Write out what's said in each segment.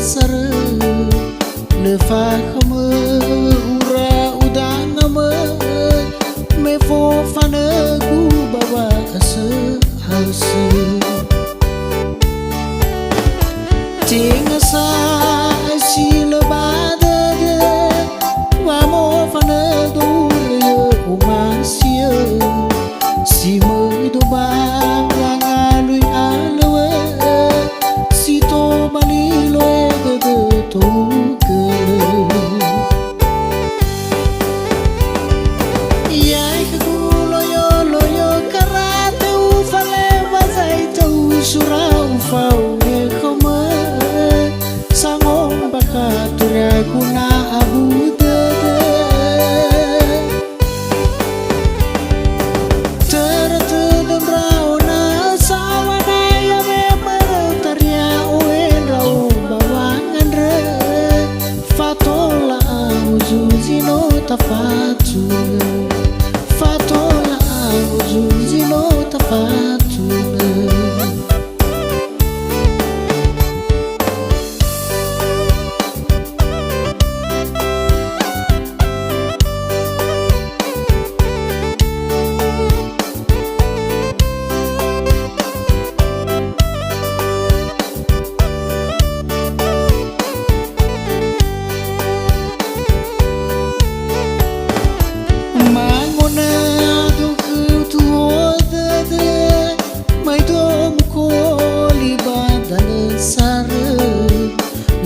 sare le fa khame ura udang ame me fo fane ku bawa ase hase ting sa si le bade wa mo fane du re o masia si me do ba surau fau ye khoma sangom baka turya kuna abu de terate demrauna sawana ya me tarya oen rau bawangan re fatola uzuzino tafatu fatola uzuzino tafatu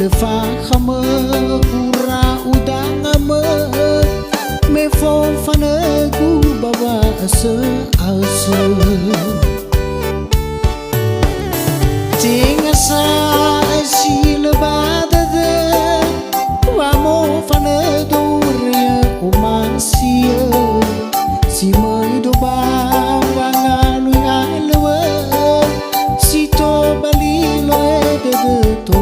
le fa khame ura udang ame me fo fane ku bawa ase ase ting sa si le bade wa mo fane do re o mansia si mai do ba wa ngalu alwe si to bali lo de to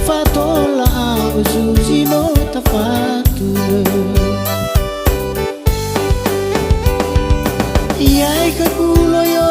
fatola uzuzino tafatu yai kakulo yo